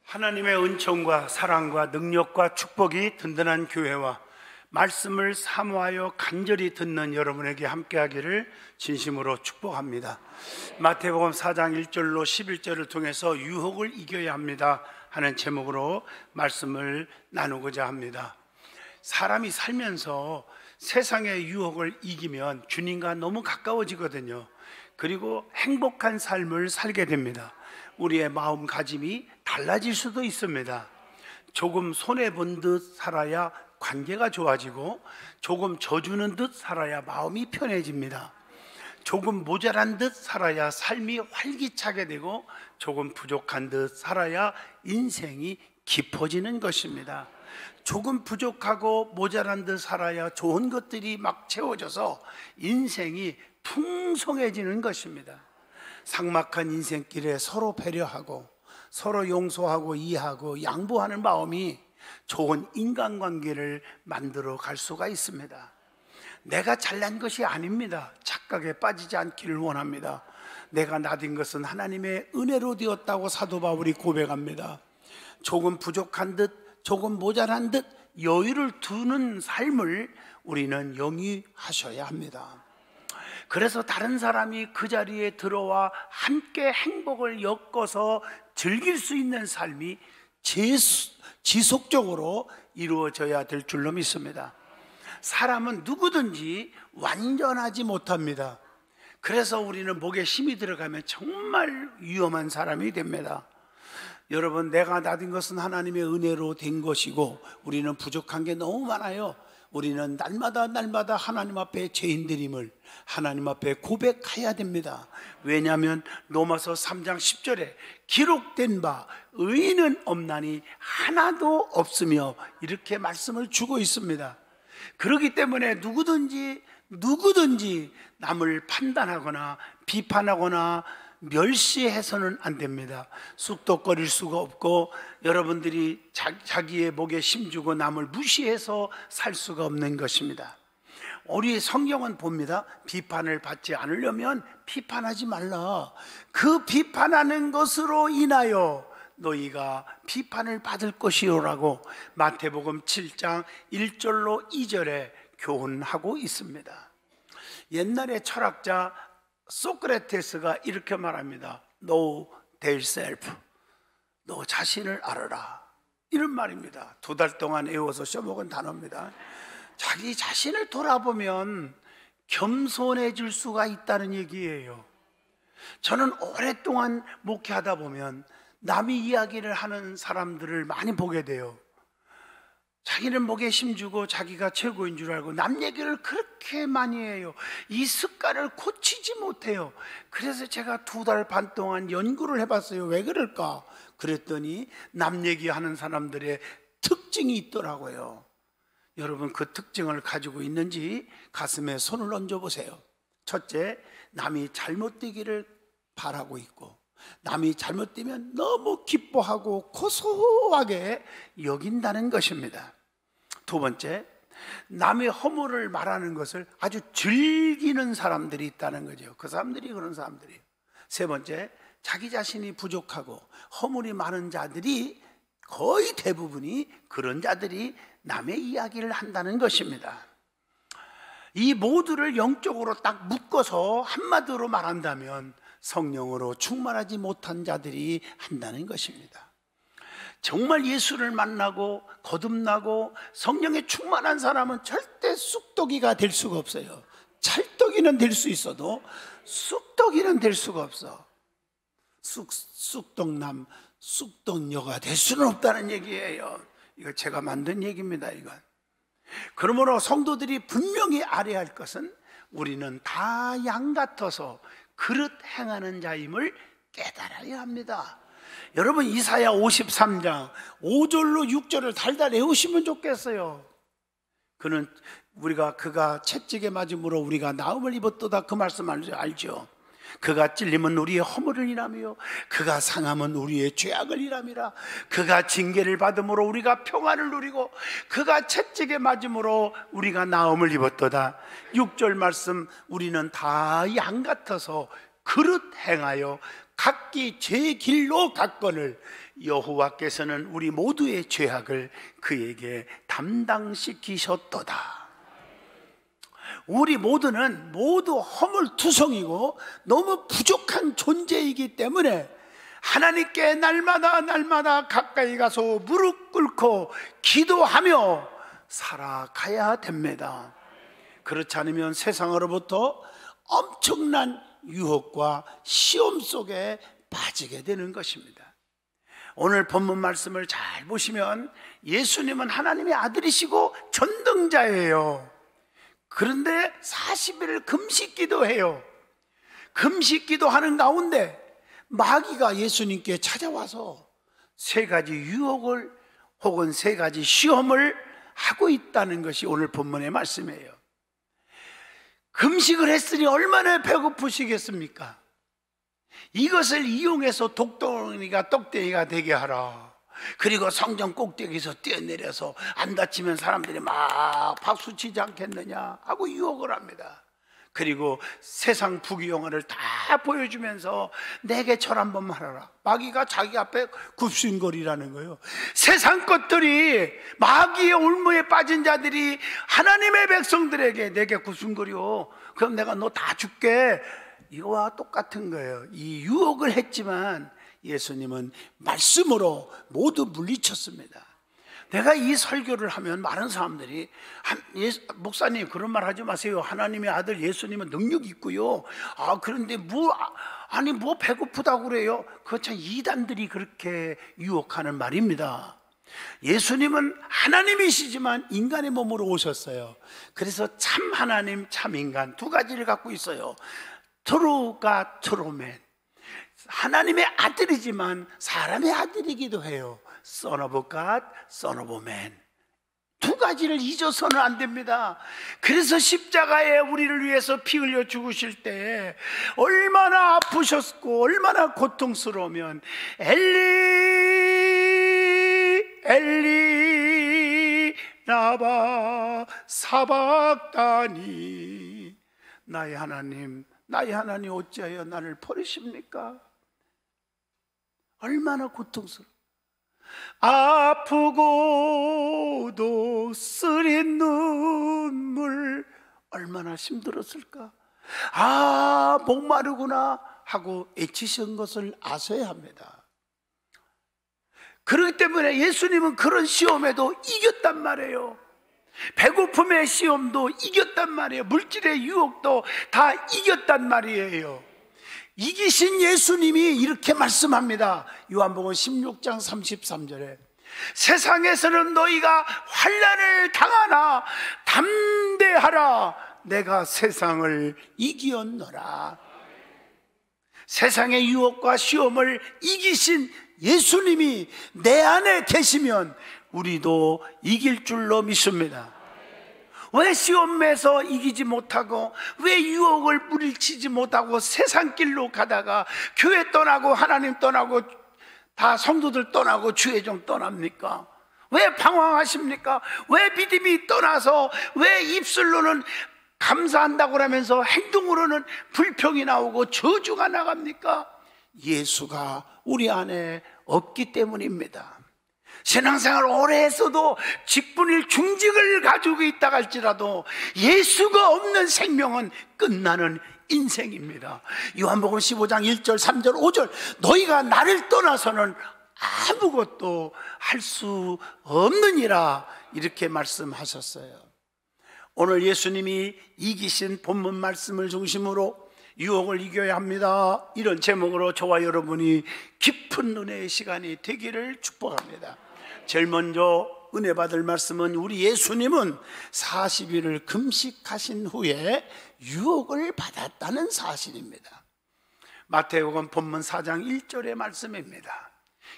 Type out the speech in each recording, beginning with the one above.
하나님의 은총과 사랑과 능력과 축복이 든든한 교회와 말씀을 사모하여 간절히 듣는 여러분에게 함께하기를 진심으로 축복합니다. 마태복음 4장 1절로 11절을 통해서 유혹을 이겨야 합니다 하는 제목으로 말씀을 나누고자 합니다. 사람이 살면서 세상의 유혹을 이기면 주님과 너무 가까워지거든요. 그리고 행복한 삶을 살게 됩니다. 우리의 마음가짐이 달라질 수도 있습니다. 조금 손해본 듯 살아야 관계가 좋아지고, 조금 져주는 듯 살아야 마음이 편해집니다. 조금 모자란 듯 살아야 삶이 활기차게 되고, 조금 부족한 듯 살아야 인생이 깊어지는 것입니다. 조금 부족하고 모자란 듯 살아야 좋은 것들이 막 채워져서 인생이 풍성해지는 것입니다. 삭막한 인생길에 서로 배려하고 서로 용서하고 이해하고 양보하는 마음이 좋은 인간관계를 만들어 갈 수가 있습니다. 내가 잘난 것이 아닙니다. 착각에 빠지지 않기를 원합니다. 내가 나된 것은 하나님의 은혜로 되었다고 사도 바울이 고백합니다. 조금 부족한 듯 조금 모자란 듯 여유를 두는 삶을 우리는 영위하셔야 합니다. 그래서 다른 사람이 그 자리에 들어와 함께 행복을 엮어서 즐길 수 있는 삶이 지속적으로 이루어져야 될 줄로 믿습니다. 사람은 누구든지 완전하지 못합니다. 그래서 우리는 목에 힘이 들어가면 정말 위험한 사람이 됩니다. 여러분, 내가 나된 것은 하나님의 은혜로 된 것이고 우리는 부족한 게 너무 많아요. 우리는 날마다 하나님 앞에 죄인들임을 하나님 앞에 고백해야 됩니다. 왜냐하면 로마서 3장 10절에 기록된 바 의인은 없나니 하나도 없으며 이렇게 말씀을 주고 있습니다. 그렇기 때문에 누구든지 남을 판단하거나 비판하거나 멸시해서는 안 됩니다. 쑥덕거릴 수가 없고, 여러분들이 자기의 목에 힘주고 남을 무시해서 살 수가 없는 것입니다. 우리 성경은 봅니다. 비판을 받지 않으려면 비판하지 말라. 그 비판하는 것으로 인하여 너희가 비판을 받을 것이요라고 마태복음 7장 1절로 2절에 교훈하고 있습니다. 옛날에 철학자 소크라테스가 이렇게 말합니다. Know thyself. 너 자신을 알아라. 이런 말입니다. 2달 동안 외워서 써먹은 단어입니다. 자기 자신을 돌아보면 겸손해질 수가 있다는 얘기예요. 저는 오랫동안 목회하다 보면 남이 이야기를 하는 사람들을 많이 보게 돼요. 자기는 목에 힘주고 자기가 최고인 줄 알고 남 얘기를 그렇게 많이 해요. 이 습관을 고치지 못해요. 그래서 제가 2달 반 동안 연구를 해봤어요. 왜 그럴까? 그랬더니 남 얘기하는 사람들의 특징이 있더라고요. 여러분, 그 특징을 가지고 있는지 가슴에 손을 얹어보세요. 첫째, 남이 잘못되기를 바라고 있고, 남이 잘못되면 너무 기뻐하고 고소하게 여긴다는 것입니다. 2번째, 남의 허물을 말하는 것을 아주 즐기는 사람들이 있다는 거죠. 그 사람들이 그런 사람들이에요. 3번째, 자기 자신이 부족하고 허물이 많은 자들이 거의 대부분이 그런 자들이 남의 이야기를 한다는 것입니다. 이 모두를 영적으로 딱 묶어서 한마디로 말한다면 성령으로 충만하지 못한 자들이 한다는 것입니다. 정말 예수를 만나고 거듭나고 성령에 충만한 사람은 절대 쑥떡이가 될 수가 없어요. 찰떡이는 될 수 있어도 쑥떡이는 될 수가 없어. 쑥떡남, 쑥떡녀가 될 수는 없다는 얘기예요. 이거 제가 만든 얘기입니다. 이건. 그러므로 성도들이 분명히 알아야 할 것은 우리는 다 양 같아서 그릇 행하는 자임을 깨달아야 합니다. 여러분, 이사야 53장 5절로 6절을 달달 외우시면 좋겠어요. 그가 채찍에 맞음으로 우리가 나음을 입었도다, 그 말씀 알죠? 그가 찔림은 우리의 허물을 인하며 그가 상함은 우리의 죄악을 인함이라. 그가 징계를 받음으로 우리가 평안을 누리고 그가 채찍에 맞음으로 우리가 나음을 입었도다. 6절 말씀, 우리는 다 양 같아서 그릇 행하여 각기 제 길로 갔거늘 여호와께서는 우리 모두의 죄악을 그에게 담당시키셨도다. 우리 모두는 모두 허물투성이고 너무 부족한 존재이기 때문에 하나님께 날마다 가까이 가서 무릎 꿇고 기도하며 살아가야 됩니다. 그렇지 않으면 세상으로부터 엄청난 유혹과 시험 속에 빠지게 되는 것입니다. 오늘 본문 말씀을 잘 보시면 예수님은 하나님의 아들이시고 전능자예요. 그런데 40일을 금식 기도해요. 금식 기도하는 가운데 마귀가 예수님께 찾아와서 3가지 유혹을 혹은 3가지 시험을 하고 있다는 것이 오늘 본문의 말씀이에요. 금식을 했으니 얼마나 배고프시겠습니까? 이것을 이용해서 독덩이가 떡덩이가 되게 하라. 그리고 성전 꼭대기에서 뛰어내려서 안 다치면 사람들이 막 박수치지 않겠느냐 하고 유혹을 합니다. 그리고 세상 부귀영화를 다 보여주면서 내게 절 한번 하라. 마귀가 자기 앞에 굽신거리라는 거예요. 세상 것들이, 마귀의 올무에 빠진 자들이 하나님의 백성들에게 내게 굽신거려. 그럼 내가 너 다 줄게. 이거와 똑같은 거예요. 이 유혹을 했지만 예수님은 말씀으로 모두 물리쳤습니다. 내가 이 설교를 하면 많은 사람들이 목사님 그런 말 하지 마세요. 하나님의 아들 예수님은 능력이 있고요. 그런데 뭐 배고프다고 그래요. 그거 참 이단들이 그렇게 유혹하는 말입니다. 예수님은 하나님이시지만 인간의 몸으로 오셨어요. 그래서 참 하나님 참 인간 2가지를 갖고 있어요. 트루가 트루맨, 하나님의 아들이지만 사람의 아들이기도 해요. Son of God, Son of Man. 2가지를 잊어서는 안 됩니다. 그래서 십자가에 우리를 위해서 피 흘려 죽으실 때 얼마나 아프셨고 얼마나 고통스러우면 엘리 엘리 라바 사박다니, 나의 하나님 어찌하여 나를 버리십니까? 얼마나 고통스러워. 아프고도 쓰린 눈물, 얼마나 힘들었을까? 목마르구나 하고 애치신 것을 아셔야 합니다. 그렇기 때문에 예수님은 그런 시험에도 이겼단 말이에요. 배고픔의 시험도 이겼단 말이에요. 물질의 유혹도 다 이겼단 말이에요. 이기신 예수님이 이렇게 말씀합니다. 요한복음 16장 33절에 세상에서는 너희가 환난을 당하나 담대하라, 내가 세상을 이기었노라. 세상의 유혹과 시험을 이기신 예수님이 내 안에 계시면 우리도 이길 줄로 믿습니다. 왜 시험에서 이기지 못하고, 왜 유혹을 물리치지 못하고 세상 길로 가다가 교회 떠나고 하나님 떠나고 다 성도들 떠나고 주의 종 떠납니까? 왜 방황하십니까? 왜 믿음이 떠나서, 왜 입술로는 감사한다고 하면서 행동으로는 불평이 나오고 저주가 나갑니까? 예수가 우리 안에 없기 때문입니다. 신앙생활 오래 했어도 직분일 중직을 가지고 있다 할지라도 예수가 없는 생명은 끝나는 인생입니다. 요한복음 15장 1절 3절 5절 너희가 나를 떠나서는 아무것도 할 수 없느니라, 이렇게 말씀하셨어요. 오늘 예수님이 이기신 본문 말씀을 중심으로 유혹을 이겨야 합니다, 이런 제목으로 저와 여러분이 깊은 은혜의 시간이 되기를 축복합니다. 제일 먼저 은혜 받을 말씀은 우리 예수님은 40일을 금식하신 후에 유혹을 받았다는 사실입니다. 마태복음 본문 4장 1절의 말씀입니다.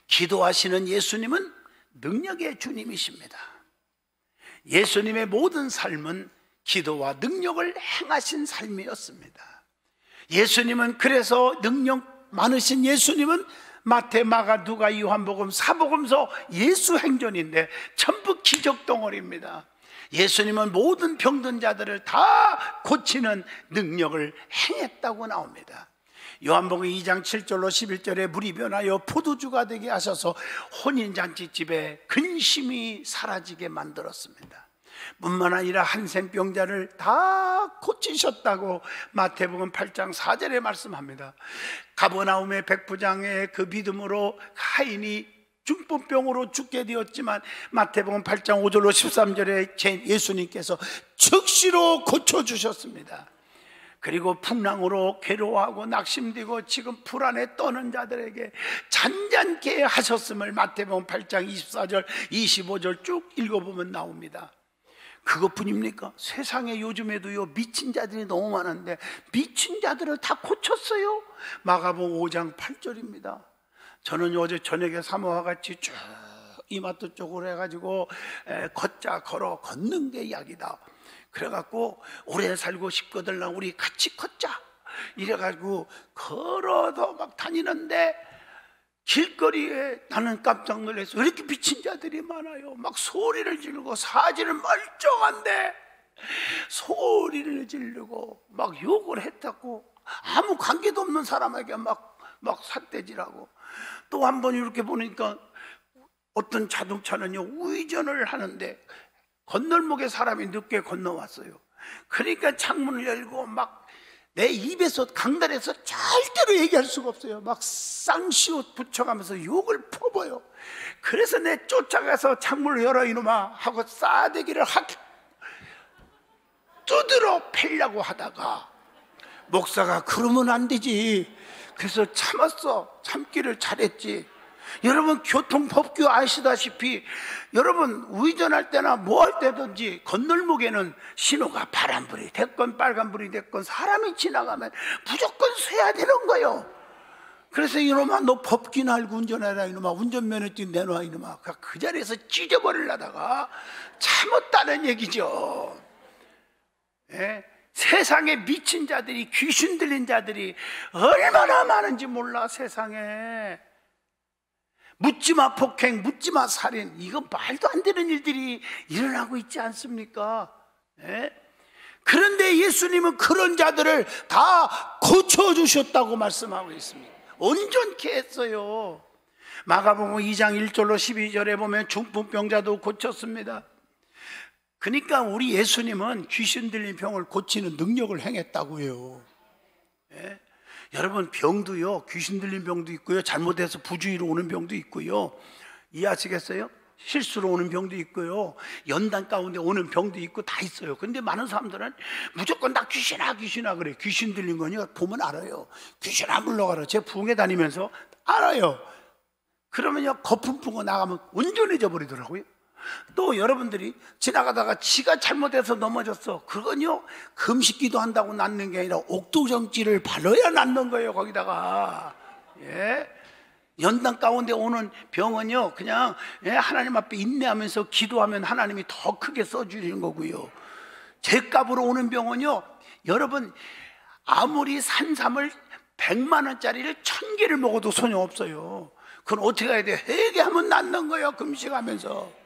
기도하시는 예수님은 능력의 주님이십니다. 예수님의 모든 삶은 기도와 능력을 행하신 삶이었습니다. 예수님은 그래서 능력 많으신 예수님은 마태, 마가, 누가, 요한복음, 사복음서, 예수행전인데 전부 기적 덩어리입니다. 예수님은 모든 병든 자들을 다 고치는 능력을 행했다고 나옵니다. 요한복음 2장 7절로 11절에 물이 변하여 포도주가 되게 하셔서 혼인잔치집에 근심이 사라지게 만들었습니다. 뿐만 아니라 한센병자를 다 고치셨다고 마태복음 8장 4절에 말씀합니다. 가버나움의 백부장의 그 믿음으로 가인이 중풍병으로 죽게 되었지만 마태복음 8장 5절로 13절에 예수님께서 즉시로 고쳐주셨습니다. 그리고 풍랑으로 괴로워하고 낙심되고 지금 불안에 떠는 자들에게 잔잔케 하셨음을 마태복음 8장 24절 25절 쭉 읽어보면 나옵니다. 그것뿐입니까? 세상에 요즘에도요 미친 자들이 너무 많은데 미친 자들을 다 고쳤어요. 마가복음 5장 8절입니다. 저는 어제 저녁에 사모와 같이 쭉 이마트 쪽으로 해가지고 걷는 게 약이다. 그래갖고 오래 살고 싶거든 우리 같이 걷자 이래가지고 걸어서 막 다니는데 길거리에 나는 깜짝 놀랐어. 왜 이렇게 미친 자들이 많아요? 막 소리를 지르고 사지는 멀쩡한데 소리를 지르고 막 욕을 했다고 아무 관계도 없는 사람에게 막 삿대질하고. 또 한 번 이렇게 보니까 어떤 자동차는요 우회전을 하는데 건널목에 사람이 늦게 건너왔어요. 그러니까 창문을 열고 막 내 입에서 강단에서 절대로 얘기할 수가 없어요. 막 쌍시옷 붙여가면서 욕을 퍼버요. 그래서 내 쫓아가서 창문을 열어 이놈아 하고 싸대기를 두드러 패려고 하다가 목사가 그러면 안 되지. 그래서 참기를 잘했지. 여러분 교통법규 아시다시피 여러분 우회전할 때나 뭐 할 때든지 건널목에는 신호가 파란불이 됐건 빨간불이 됐건 사람이 지나가면 무조건 서야 되는 거예요. 그래서 이놈아 너 법규 알고 운전해라 이놈아 운전면허증 내놔 이놈아 그 자리에서 찢어버리려다가 참았다는 얘기죠. 예? 세상에 미친 자들이 귀신 들린 자들이 얼마나 많은지 몰라. 세상에 묻지마 폭행, 묻지마 살인, 이거 말도 안 되는 일들이 일어나고 있지 않습니까? 예? 그런데 예수님은 그런 자들을 다 고쳐주셨다고 말씀하고 있습니다. 온전케 했어요. 마가복음 2장 1절로 12절에 보면 중풍병자도 고쳤습니다. 그러니까 우리 예수님은 귀신 들린 병을 고치는 능력을 행했다고요. 예? 여러분 병도요 귀신 들린 병도 있고요 잘못해서 부주의로 오는 병도 있고요 이해하시겠어요? 실수로 오는 병도 있고요 연단 가운데 오는 병도 있고 다 있어요. 근데 많은 사람들은 무조건 다 귀신아 그래. 귀신 들린 거냐 보면 알아요. 귀신아 물러가라. 제가 부흥회 다니면서 알아요. 그러면요 거품 품고 나가면 온전해져 버리더라고요. 또 여러분들이 지나가다가 지가 잘못해서 넘어졌어. 그건요 금식기도 한다고 낫는 게 아니라 옥도정지를 발라야 낫는 거예요. 거기다가 예? 연단 가운데 오는 병은요 그냥 하나님 앞에 인내하면서 기도하면 하나님이 더 크게 써주시는 거고요. 죄값으로 오는 병은요 여러분 아무리 산삼을 100만 원짜리를 1000개를 먹어도 소용없어요. 그건 어떻게 해야 돼? 회개하면 낫는 거예요. 금식하면서.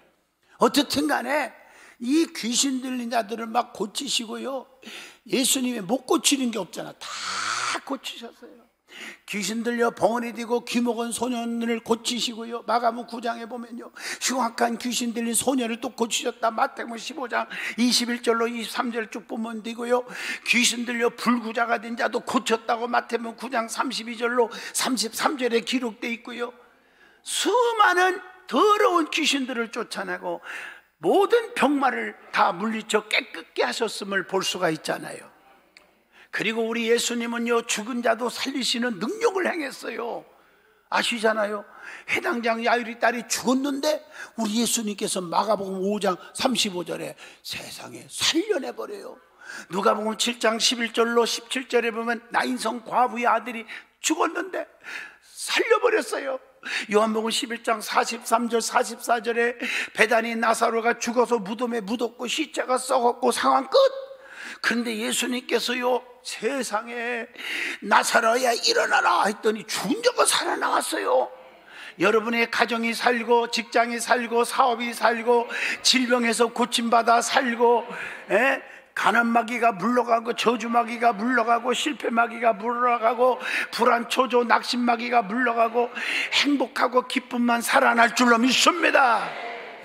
어떻든 간에 이 귀신 들린 자들을 막 고치시고요 예수님이 못 고치는 게 없잖아. 다 고치셨어요. 귀신 들려 벙어리 되고 귀먹은 소년을 고치시고요 마가복음 9장에 보면요 흉악한 귀신 들린 소년을 또 고치셨다. 마태복음 15장 21절로 23절 쭉 보면 되고요 귀신 들려 불구자가 된 자도 고쳤다고 마태복음 9장 32절로 33절에 기록되어 있고요 수많은 더러운 귀신들을 쫓아내고 모든 병마를 다 물리쳐 깨끗게 하셨음을 볼 수가 있잖아요. 그리고 우리 예수님은요 죽은 자도 살리시는 능력을 행했어요. 아시잖아요. 해당장 야이리 딸이 죽었는데 우리 예수님께서 마가복음 5장 35절에 세상에 살려내버려요. 누가복음 7장 11절로 17절에 보면 나인성 과부의 아들이 죽었는데 살려버렸어요. 요한복음 11장 43절 44절에 베다니 나사로가 죽어서 무덤에 묻었고 시체가 썩었고 상황 끝. 그런데 예수님께서요, 세상에 나사로야 일어나라 했더니 죽은 자가 살아나왔어요. 여러분의 가정이 살고, 직장이 살고, 사업이 살고, 질병에서 고침받아 살고, 가난마귀가 물러가고, 저주마귀가 물러가고, 실패마귀가 물러가고, 불안초조 낙심마귀가 물러가고, 행복하고 기쁨만 살아날 줄로 믿습니다.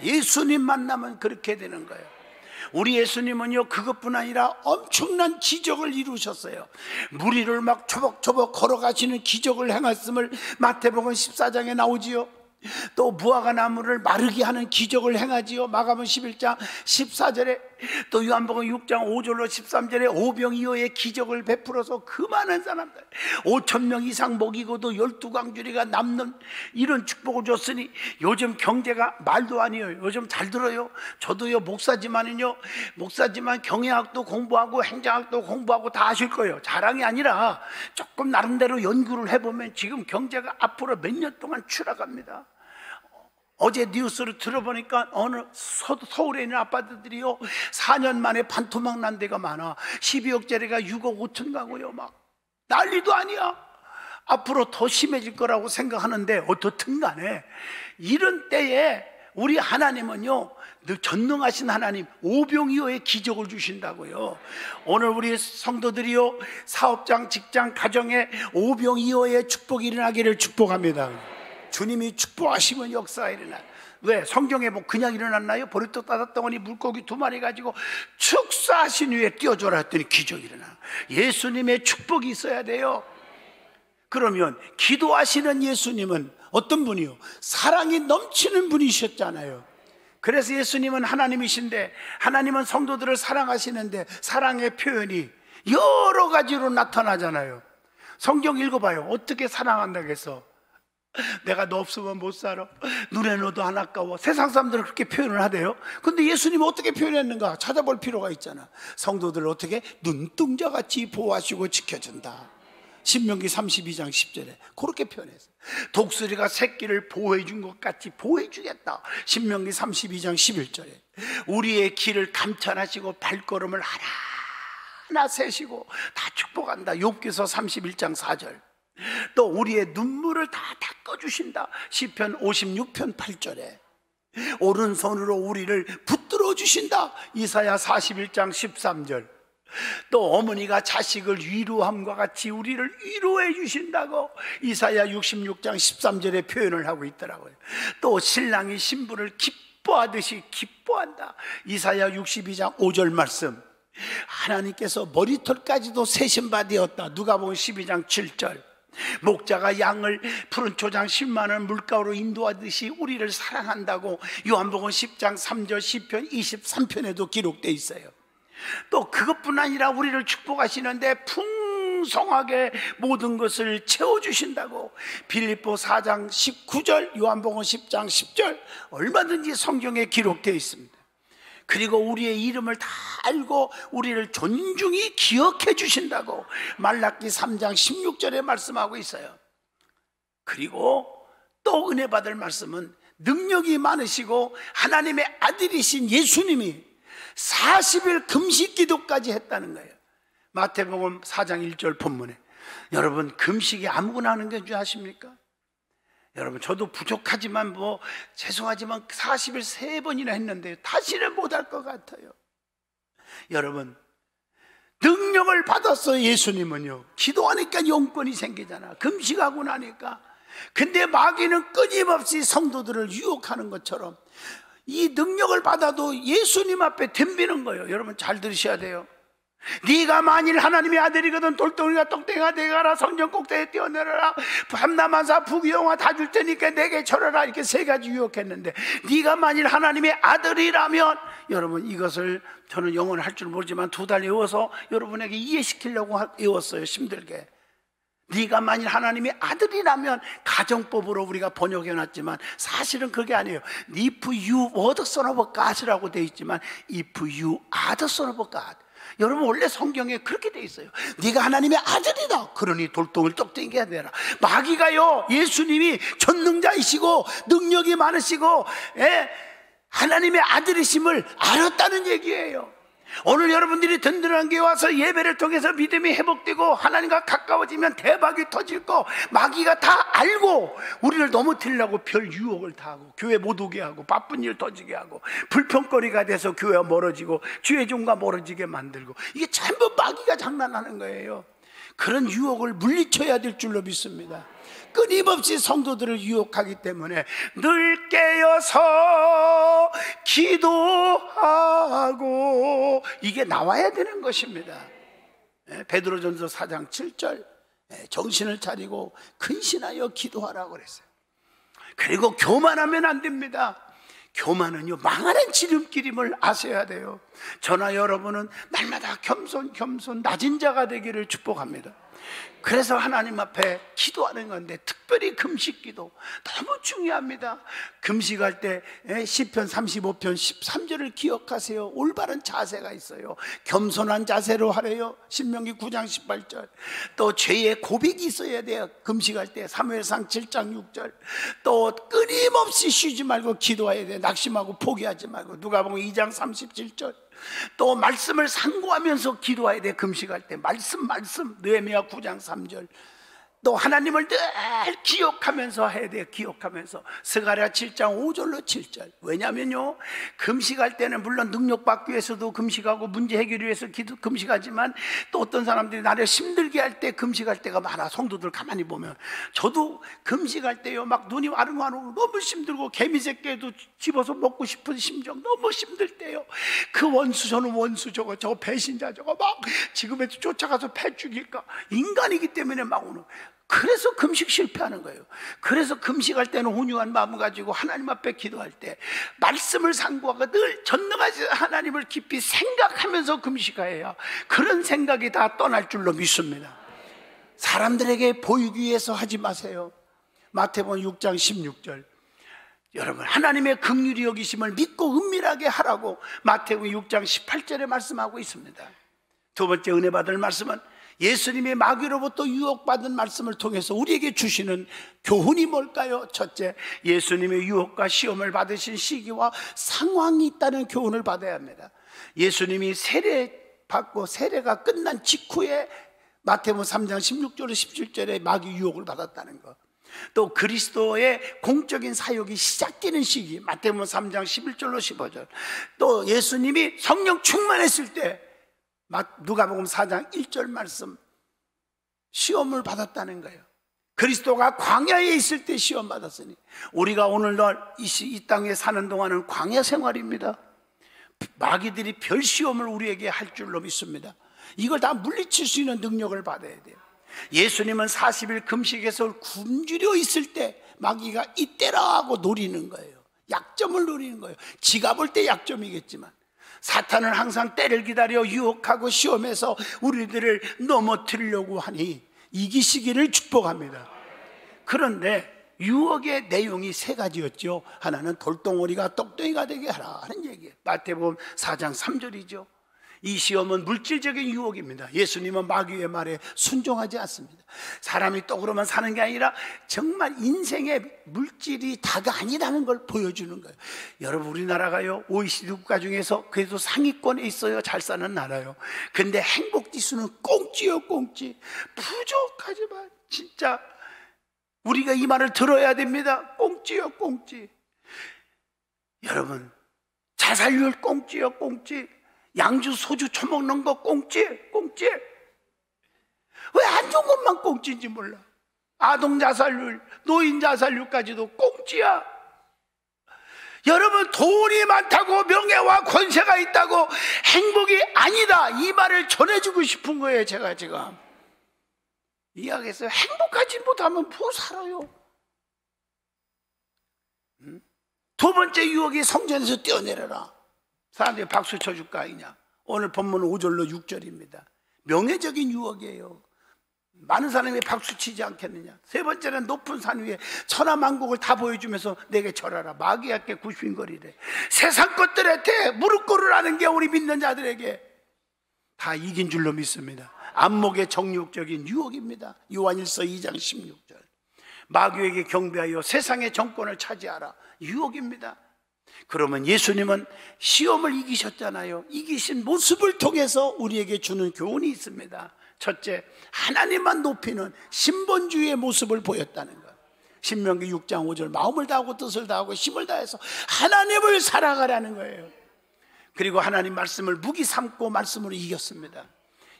예수님 만나면 그렇게 되는 거예요. 우리 예수님은요, 그것뿐 아니라 엄청난 기적을 이루셨어요. 물 위를 막 초복초복 걸어가시는 기적을 행했음을 마태복음 14장에 나오지요. 또 무화과 나무를 마르게 하는 기적을 행하지요. 마가복음 11장 14절에, 또 요한복음 6장 5절로 13절에 오병이어의 기적을 베풀어서 그 많은 사람들 5,000명 이상 먹이고도 12광주리가 남는 이런 축복을 줬으니, 요즘 경제가 말도 아니에요. 요즘 잘 들어요. 저도요, 목사지만 경영학도 공부하고 행정학도 공부하고 다 하실 거예요. 자랑이 아니라 조금 나름대로 연구를 해보면 지금 경제가 앞으로 몇 년 동안 추락합니다. 어제 뉴스를 들어보니까 어느 서울에 있는 아파트들이요, 4년 만에 반토막 난 데가 많아. 12억짜리가 6억 5천 가고요. 막 난리도 아니야. 앞으로 더 심해질 거라고 생각하는데, 어떻든 간에 이런 때에 우리 하나님은요, 전능하신 하나님, 오병이어의 기적을 주신다고요. 오늘 우리 성도들이요, 사업장, 직장, 가정에 오병이어의 축복이 일어나기를 축복합니다. 주님이 축복하시면 역사가 일어나. 왜? 성경에 뭐 그냥 일어났나요? 버릇도 따뜻덩어리 물고기 2마리 가지고 축사하신 위에 띄워줘라 했더니 기적이 일어나. 예수님의 축복이 있어야 돼요. 그러면 기도하시는 예수님은 어떤 분이요? 사랑이 넘치는 분이셨잖아요. 그래서 예수님은 하나님이신데, 하나님은 성도들을 사랑하시는데 사랑의 표현이 여러 가지로 나타나잖아요. 성경 읽어봐요. 어떻게 사랑한다고 해서 내가 너 없으면 못 살아, 눈에 너도 안 아까워. 세상 사람들은 그렇게 표현을 하대요. 근데 예수님은 어떻게 표현했는가 찾아볼 필요가 있잖아. 성도들을 어떻게? 눈동자같이 보호하시고 지켜준다. 신명기 32장 10절에 그렇게 표현했어요. 독수리가 새끼를 보호해 준 것 같이 보호해 주겠다. 신명기 32장 11절에 우리의 길을 감찰하시고 발걸음을 하나하나 세시고 다 축복한다. 욥기서 31장 4절. 또 우리의 눈물을 다 닦아주신다. 시편 56편 8절에 오른손으로 우리를 붙들어 주신다. 이사야 41장 13절. 또 어머니가 자식을 위로함과 같이 우리를 위로해 주신다고 이사야 66장 13절에 표현을 하고 있더라고요. 또 신랑이 신부를 기뻐하듯이 기뻐한다. 이사야 62장 5절 말씀. 하나님께서 머리털까지도 세신 바 되었다. 누가복음 12장 7절. 목자가 양을 푸른 초장 10만원 물가로 인도하듯이 우리를 사랑한다고 요한복음 10장 3절 시편 23편에도 기록되어 있어요. 또 그것뿐 아니라 우리를 축복하시는데 풍성하게 모든 것을 채워주신다고 빌립보 4장 19절, 요한복음 10장 10절 얼마든지 성경에 기록되어 있습니다. 그리고 우리의 이름을 다 알고 우리를 존중히 기억해 주신다고 말라기 3장 16절에 말씀하고 있어요. 그리고 또 은혜 받을 말씀은 능력이 많으시고 하나님의 아들이신 예수님이 40일 금식 기도까지 했다는 거예요. 마태복음 4장 1절 본문에. 여러분, 금식이 아무거나 하는 게 줄 아십니까? 여러분, 저도 부족하지만 죄송하지만 40일 3번이나 했는데 다시는 못할 것 같아요. 여러분, 능력을 받았어요. 예수님은요. 기도하니까 용건이 생기잖아. 금식하고 나니까. 근데 마귀는 끊임없이 성도들을 유혹하는 것처럼 이 능력을 받아도 예수님 앞에 덤비는 거예요. 여러분 잘 들으셔야 돼요. 네가 만일 하나님의 아들이거든 돌덩이가 떡대가 되가라. 성전 꼭대기에 뛰어내려라. 밤낮만사 부귀영화 다 줄 테니까 내게 절하라. 이렇게 3가지 유혹했는데, 네가 만일 하나님의 아들이라면, 여러분 이것을 저는 영어를 할 줄 모르지만 2달 외워서 여러분에게 이해시키려고 외웠어요. 힘들게. 네가 만일 하나님의 아들이라면, 가정법으로 우리가 번역해놨지만 사실은 그게 아니에요. If you were the son of God이라고 되어 있지만 If you are the son of God. 여러분 원래 성경에 그렇게 돼 있어요. 네가 하나님의 아들이다. 그러니 돌덩이를 떡대게 되라. 마귀가요, 예수님이 전능자이시고 능력이 많으시고 하나님의 아들이심을 알았다는 얘기예요. 오늘 여러분들이 든든한 게 와서 예배를 통해서 믿음이 회복되고 하나님과 가까워지면 대박이 터질 거 마귀가 다 알고 우리를 넘어뜨리려고 별 유혹을 다 하고 교회 못 오게 하고 바쁜 일 터지게 하고 불평거리가 돼서 교회가 멀어지고 주의 종과 멀어지게 만들고 이게 전부 마귀가 장난하는 거예요. 그런 유혹을 물리쳐야 될 줄로 믿습니다. 끊임없이 성도들을 유혹하기 때문에 늘 깨어서 기도하고 이게 나와야 되는 것입니다. 베드로전서 4장 7절 정신을 차리고 근신하여 기도하라고 그랬어요. 그리고 교만하면 안 됩니다. 교만은요 망하는 지름길임을 아셔야 돼요. 저나 여러분은 날마다 겸손 낮은 자가 되기를 축복합니다. 그래서 하나님 앞에 기도하는 건데 특별히 금식기도 너무 중요합니다. 금식할 때 시편 35편 13절을 기억하세요. 올바른 자세가 있어요. 겸손한 자세로 하래요. 신명기 9장 18절. 또 죄의 고백이 있어야 돼요. 금식할 때 사무엘상 7장 6절. 또 끊임없이 쉬지 말고 기도해야 돼요. 낙심하고 포기하지 말고. 누가복음 2장 37절. 또 말씀을 상고하면서 기도해야 돼. 금식할 때 말씀 느헤미야 9장 3절. 또 하나님을 늘 기억하면서 해야 돼요. 기억하면서. 스가랴 7장 5절로 7절. 왜냐면요 금식할 때는 물론 능력받기 위해서도 금식하고 문제 해결을 위해서 금식하지만 또 어떤 사람들이 나를 힘들게 할 때 금식할 때가 많아. 성도들 가만히 보면 저도 금식할 때요 막 눈이 와릉와릉 너무 힘들고 개미새끼도 집어서 먹고 싶은 심정 너무 힘들 때요 그 원수 저는 원수 저거 배신자 저거 막 지금에도 쫓아가서 패 죽일까 인간이기 때문에 막 오는. 그래서 금식 실패하는 거예요. 그래서 금식할 때는 온유한 마음 가지고 하나님 앞에 기도할 때 말씀을 상고하고 늘 전능하신 하나님을 깊이 생각하면서 금식해야 그런 생각이 다 떠날 줄로 믿습니다. 사람들에게 보이기 위해서 하지 마세요. 마태복음 6장 16절. 여러분 하나님의 긍휼히 여기심을 믿고 은밀하게 하라고 마태복음 6장 18절에 말씀하고 있습니다. 두 번째 은혜 받을 말씀은 예수님이 마귀로부터 유혹받은 말씀을 통해서 우리에게 주시는 교훈이 뭘까요? 첫째, 예수님의 유혹과 시험을 받으신 시기와 상황이 있다는 교훈을 받아야 합니다. 예수님이 세례받고 세례가 끝난 직후에 마태복음 3장 16절로 17절에 마귀 유혹을 받았다는 것. 또 그리스도의 공적인 사역이 시작되는 시기 마태복음 3장 11절로 15절. 또 예수님이 성령 충만했을 때 누가복음 4장 1절 말씀 시험을 받았다는 거예요. 그리스도가 광야에 있을 때 시험 받았으니 우리가 오늘날 이 땅에 사는 동안은 광야 생활입니다. 마귀들이 별 시험을 우리에게 할 줄로 믿습니다. 이걸 다 물리칠 수 있는 능력을 받아야 돼요. 예수님은 40일 금식에서 굶주려 있을 때 마귀가 이때라 하고 노리는 거예요. 약점을 노리는 거예요. 지가 볼 때 약점이겠지만 사탄은 항상 때를 기다려 유혹하고 시험해서 우리들을 넘어뜨리려고 하니 이기시기를 축복합니다. 그런데 유혹의 내용이 세 가지였죠. 하나는 돌덩어리가 똑덩이가 되게 하라 하는 얘기예요. 마태복음 4장 3절이죠. 이 시험은 물질적인 유혹입니다. 예수님은 마귀의 말에 순종하지 않습니다. 사람이 떡으로만 사는 게 아니라 정말 인생의 물질이 다가 아니라는 걸 보여주는 거예요. 여러분 우리나라가요 OECD 국가 중에서 그래도 상위권에 있어요. 잘 사는 나라요. 근데 행복지수는 꽁찌요 꽁찌. 부족하지만 진짜 우리가 이 말을 들어야 됩니다. 꽁찌요 꽁찌. 여러분 자살률 꽁찌요 꽁찌. 양주 소주 처먹는 거 꽁찌. 왜 안 좋은 것만 꽁찌인지 몰라. 아동 자살률, 노인 자살률까지도 꽁찌야. 여러분 돈이 많다고 명예와 권세가 있다고 행복이 아니다 이 말을 전해주고 싶은 거예요. 제가 지금 이야기했어요. 행복하지 못하면 뭐 살아요. 두 번째 유혹이 성전에서 뛰어내려라. 사람들이 박수 쳐줄까 아니냐. 오늘 본문 5절로 6절입니다. 명예적인 유혹이에요. 많은 사람이 박수 치지 않겠느냐. 세 번째는 높은 산 위에 천하만국을 다 보여주면서 내게 절하라. 마귀에게 굽신거리래. 세상 것들한테 무릎 꿇으라는 게 우리 믿는 자들에게 다 이긴 줄로 믿습니다. 안목의 정욕적인 유혹입니다. 요한일서 2장 16절. 마귀에게 경배하여 세상의 정권을 차지하라. 유혹입니다. 그러면 예수님은 시험을 이기셨잖아요. 이기신 모습을 통해서 우리에게 주는 교훈이 있습니다. 첫째, 하나님만 높이는 신본주의의 모습을 보였다는 것. 신명기 6장 5절, 마음을 다하고 뜻을 다하고 힘을 다해서 하나님을 살아가라는 거예요. 그리고 하나님 말씀을 무기 삼고 말씀으로 이겼습니다.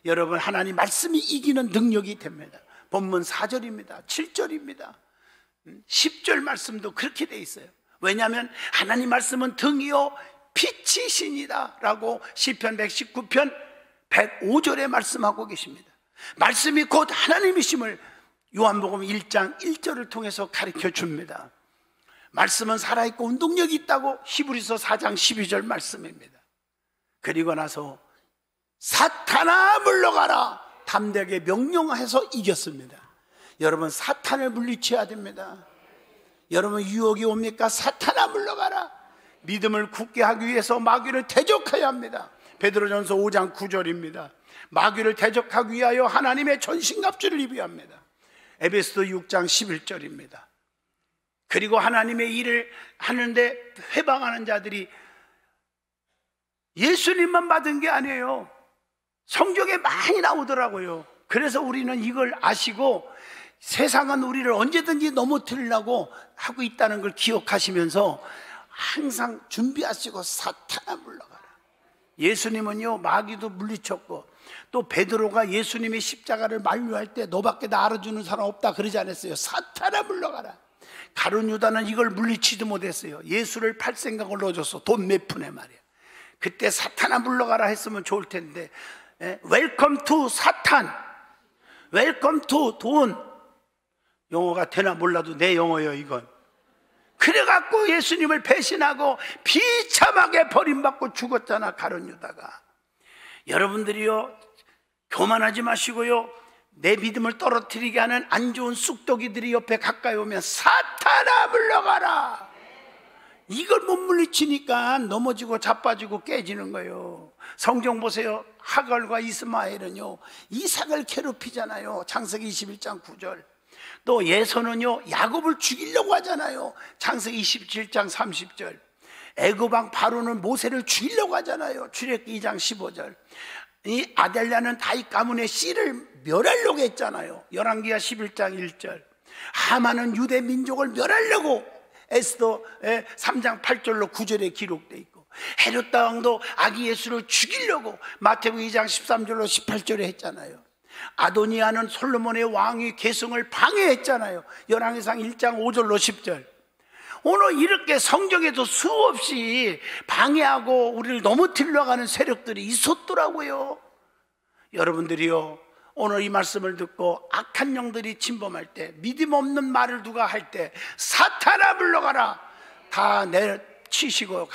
여러분, 하나님 말씀이 이기는 능력이 됩니다. 본문 4절입니다 7절입니다 10절 말씀도 그렇게 돼 있어요. 왜냐하면 하나님 말씀은 등이요 빛이시니다 라고 시편 119편 105절에 말씀하고 계십니다. 말씀이 곧 하나님이심을 요한복음 1장 1절을 통해서 가르쳐 줍니다. 말씀은 살아있고 운동력이 있다고 히브리서 4장 12절 말씀입니다. 그리고 나서 사탄아 물러가라 담대하게 명령해서 이겼습니다. 여러분, 사탄을 물리쳐야 됩니다. 여러분, 유혹이 옵니까? 사탄아 물러가라. 믿음을 굳게 하기 위해서 마귀를 대적해야 합니다. 베드로전서 5장 9절입니다. 마귀를 대적하기 위하여 하나님의 전신갑주를 입어야 합니다. 에베소서 6장 11절입니다. 그리고 하나님의 일을 하는데 회방하는 자들이 예수님만 받은 게 아니에요. 성경에 많이 나오더라고요. 그래서 우리는 이걸 아시고 세상은 우리를 언제든지 넘어뜨리려고 하고 있다는 걸 기억하시면서 항상 준비하시고 사탄아 물러가라. 예수님은요 마귀도 물리쳤고, 또 베드로가 예수님의 십자가를 만류할 때 너밖에 나 알아주는 사람 없다 그러지 않았어요? 사탄아 물러가라. 가룟 유다는 이걸 물리치도 못했어요. 예수를 팔 생각을 넣어줬어. 돈 몇 푼에 말이야. 그때 사탄아 물러가라 했으면 좋을 텐데, 웰컴 투 사탄, 웰컴 투 돈. 영어가 되나 몰라도 내 영어예요 이건. 그래갖고 예수님을 배신하고 비참하게 버림받고 죽었잖아 가룟 유다가. 여러분들이요 교만하지 마시고요, 내 믿음을 떨어뜨리게 하는 안 좋은 쑥떡이들이 옆에 가까이 오면 사탄아 물러가라. 이걸 못 물리치니까 넘어지고 자빠지고 깨지는 거예요. 성경 보세요. 하갈과 이스마엘은요 이삭을 괴롭히잖아요. 창세기 21장 9절. 또 예선은요 야곱을 죽이려고 하잖아요. 창세기 27장 30절. 애굽왕 바로는 모세를 죽이려고 하잖아요. 출애굽기 2장 15절. 이 아델랴는 다윗 가문의 씨를 멸하려고 했잖아요. 열왕기하 11장 1절. 하만은 유대 민족을 멸하려고 에스더 3장 8절로 9절에 기록되어 있고, 헤롯 왕도 아기 예수를 죽이려고 마태복음 2장 13절로 18절에 했잖아요. 아도니아는 솔로몬의 왕위 계승을 방해했잖아요. 열왕기상 1장 5절로 10절. 오늘 이렇게 성경에도 수없이 방해하고 우리를 넘어뜨리려고 하는 세력들이 있었더라고요. 여러분들이요 오늘 이 말씀을 듣고 악한 영들이 침범할 때, 믿음 없는 말을 누가 할 때 사탄아 물러가라 다 내치시고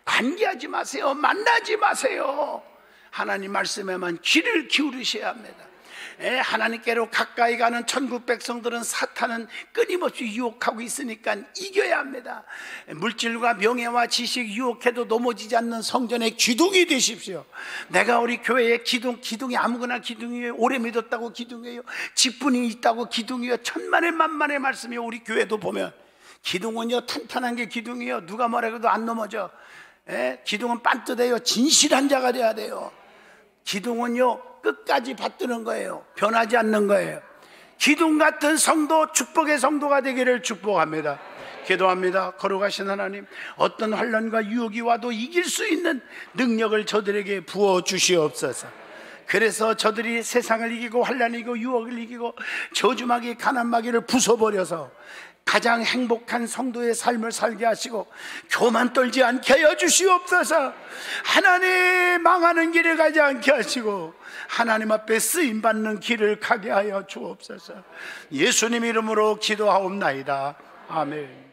관계하지 마세요. 만나지 마세요. 하나님 말씀에만 귀를 기울이셔야 합니다. 하나님께로 가까이 가는 천국 백성들은 사탄은 끊임없이 유혹하고 있으니까 이겨야 합니다. 물질과 명예와 지식 유혹해도 넘어지지 않는 성전의 기둥이 되십시오. 내가 우리 교회의 기둥이 아무거나 기둥이에요? 오래 믿었다고 기둥이에요? 직분이 있다고 기둥이에요? 천만의 만만의 말씀이에요. 우리 교회도 보면 기둥은요 탄탄한 게 기둥이에요. 누가 뭐라 해도 안 넘어져. 기둥은 반듯해요. 진실한 자가 돼야 돼요. 기둥은요 끝까지 받드는 거예요. 변하지 않는 거예요. 기둥 같은 성도, 축복의 성도가 되기를 축복합니다. 기도합니다. 거룩하신 하나님, 어떤 환난과 유혹이 와도 이길 수 있는 능력을 저들에게 부어주시옵소서. 그래서 저들이 세상을 이기고 환난을 이기고 유혹을 이기고 저주마귀 가난마귀를 부숴버려서 가장 행복한 성도의 삶을 살게 하시고 교만 떨지 않게 하여 주시옵소서. 하나님 망하는 길을 가지 않게 하시고 하나님 앞에 쓰임받는 길을 가게 하여 주옵소서. 예수님 이름으로 기도하옵나이다. 아멘.